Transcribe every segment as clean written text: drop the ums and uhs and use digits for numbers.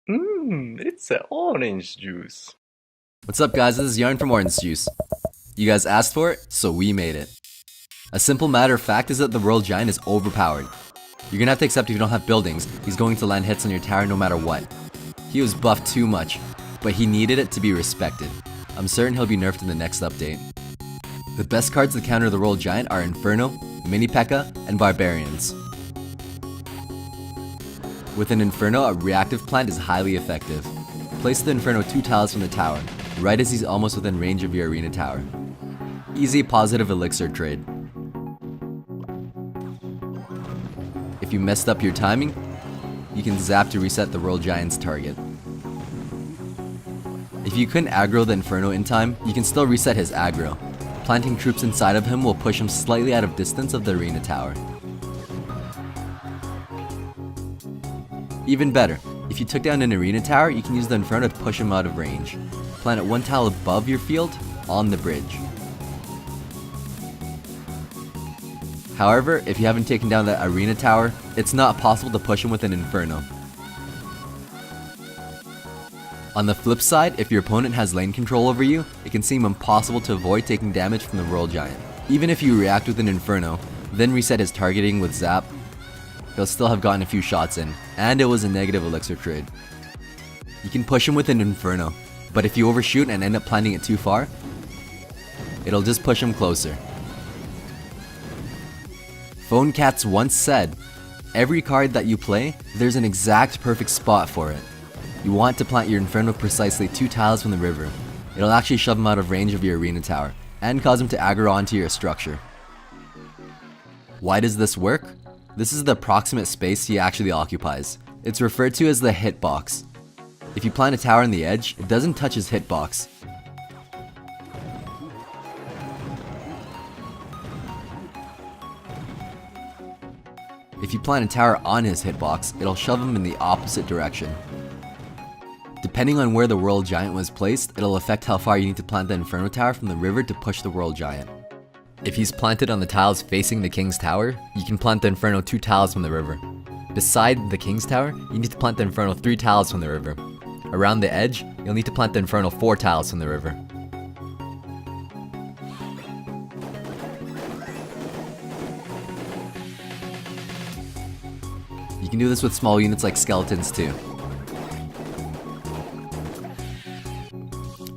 It's a orange juice. What's up guys, this is Yarn from Orange Juice. You guys asked for it, so we made it. A simple matter of fact is that the World Giant is overpowered. You're gonna have to accept if you don't have buildings, he's going to land hits on your tower no matter what. He was buffed too much, but he needed it to be respected. I'm certain he'll be nerfed in the next update. The best cards to counter the World Giant are Inferno, Mini P.E.K.K.A, and Barbarians. With an Inferno, a reactive plant is highly effective. Place the Inferno 2 tiles from the tower, right as he's almost within range of your arena tower. Easy positive elixir trade. If you messed up your timing, you can zap to reset the World Giant's target. If you couldn't aggro the Inferno in time, you can still reset his aggro. Planting troops inside of him will push him slightly out of distance of the arena tower. Even better, if you took down an arena tower, you can use the Inferno to push him out of range. Plant it one tile above your field, on the bridge. However, if you haven't taken down that arena tower, it's not possible to push him with an Inferno. On the flip side, if your opponent has lane control over you, it can seem impossible to avoid taking damage from the World Giant. Even if you react with an Inferno, then reset his targeting with Zap, he'll still have gotten a few shots in, and it was a negative elixir trade. You can push him with an Inferno, but if you overshoot and end up planting it too far, it'll just push him closer. Phone Cats once said, every card that you play, there's an exact perfect spot for it. You want to plant your Inferno precisely 2 tiles from the river. It'll actually shove him out of range of your arena tower, and cause him to aggro onto your structure. Why does this work? This is the approximate space he actually occupies. It's referred to as the hitbox. If you plant a tower on the edge, it doesn't touch his hitbox. If you plant a tower on his hitbox, it'll shove him in the opposite direction. Depending on where the World Giant was placed, it'll affect how far you need to plant the Inferno Tower from the river to push the World Giant. If he's planted on the tiles facing the King's Tower, you can plant the Inferno 2 tiles from the river. Beside the King's Tower, you need to plant the Inferno 3 tiles from the river. Around the edge, you'll need to plant the Inferno 4 tiles from the river. You can do this with small units like skeletons too.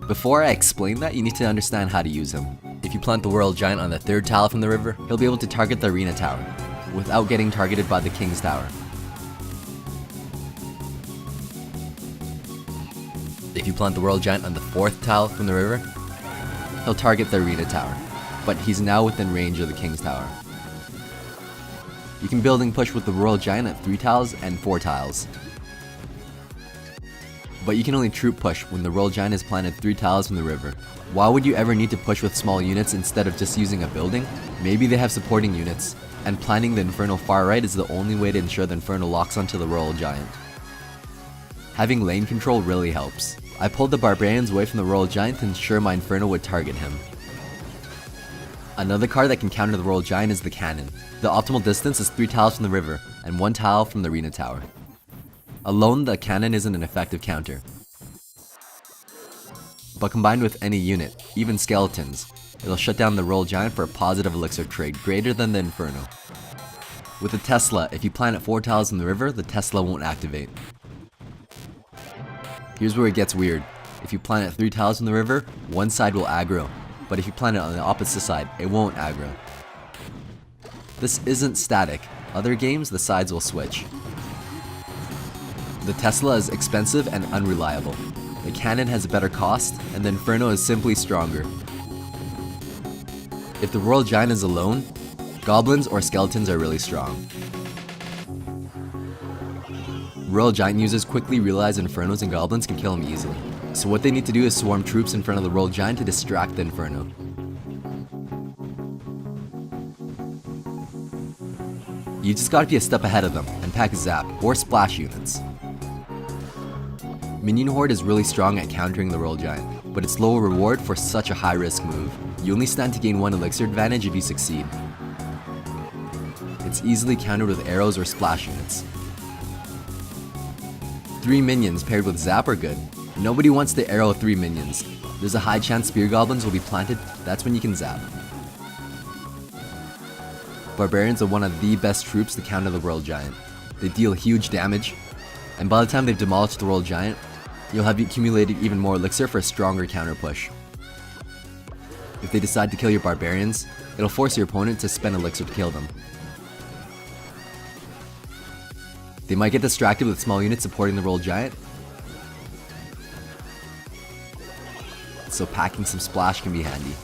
Before I explain that, you need to understand how to use him. If you plant the World Giant on the 3rd tile from the river, he'll be able to target the arena tower, without getting targeted by the King's Tower. If you plant the World Giant on the 4th tile from the river, he'll target the arena tower, but he's now within range of the King's Tower. You can building push with the World Giant at 3 tiles and 4 tiles. But you can only troop push when the World Giant is planted 3 tiles from the river. Why would you ever need to push with small units instead of just using a building? Maybe they have supporting units, and planting the Inferno far right is the only way to ensure the Inferno locks onto the World Giant. Having lane control really helps. I pulled the Barbarians away from the World Giant to ensure my Inferno would target him. Another card that can counter the World Giant is the Cannon. The optimal distance is 3 tiles from the river, and 1 tile from the arena tower. Alone, the Cannon isn't an effective counter. But combined with any unit, even skeletons, it'll shut down the World Giant for a positive elixir trade greater than the Inferno. With the Tesla, if you plant it 4 tiles in the river, the Tesla won't activate. Here's where it gets weird. If you plant it 3 tiles in the river, one side will aggro, but if you plant it on the opposite side, it won't aggro. This isn't static. Other games, the sides will switch. The Tesla is expensive and unreliable. The Cannon has a better cost, and the Inferno is simply stronger. If the World Giant is alone, Goblins or Skeletons are really strong. World Giant users quickly realize Infernos and Goblins can kill him easily, so what they need to do is swarm troops in front of the World Giant to distract the Inferno. You just gotta be a step ahead of them and pack Zap or Splash units. Minion Horde is really strong at countering the World Giant, but it's low reward for such a high risk move. You only stand to gain 1 elixir advantage if you succeed. It's easily countered with arrows or splash units. 3 minions paired with Zap are good. Nobody wants to arrow 3 minions. There's a high chance Spear Goblins will be planted, that's when you can Zap. Barbarians are one of the best troops to counter the World Giant. They deal huge damage, and by the time they've demolished the World Giant, you'll have accumulated even more elixir for a stronger counter push. If they decide to kill your Barbarians, it'll force your opponent to spend elixir to kill them. They might get distracted with small units supporting the World Giant, so packing some splash can be handy.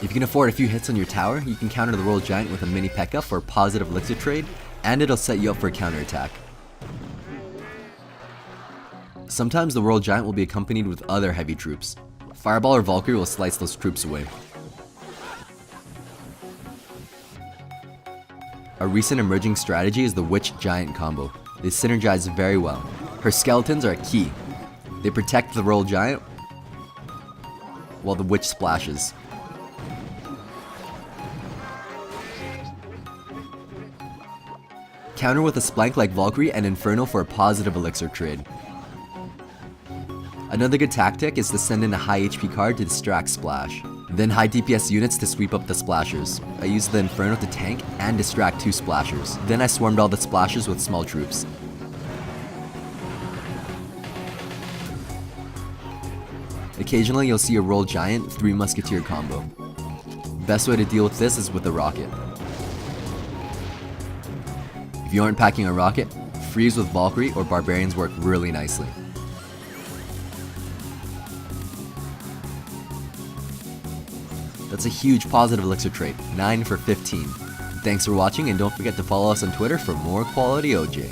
If you can afford a few hits on your tower, you can counter the World Giant with a mini P.E.K.K.A for a positive elixir trade, and it'll set you up for a counterattack. Sometimes the World Giant will be accompanied with other heavy troops. Fireball or Valkyrie will slice those troops away. A recent emerging strategy is the Witch Giant combo. They synergize very well. Her skeletons are key. They protect the World Giant while the Witch splashes. Counter with a Splank like Valkyrie and Inferno for a positive elixir trade. Another good tactic is to send in a high HP card to distract Splash. Then high DPS units to sweep up the splashers. I used the Inferno to tank and distract 2 splashers. Then I swarmed all the splashers with small troops. Occasionally you'll see a World Giant 3 Musketeer combo. Best way to deal with this is with a rocket. If you aren't packing a rocket, Freeze with Valkyrie or Barbarians work really nicely. That's a huge positive elixir trade, 9 for 15. Thanks for watching, and don't forget to follow us on Twitter for more quality OJ.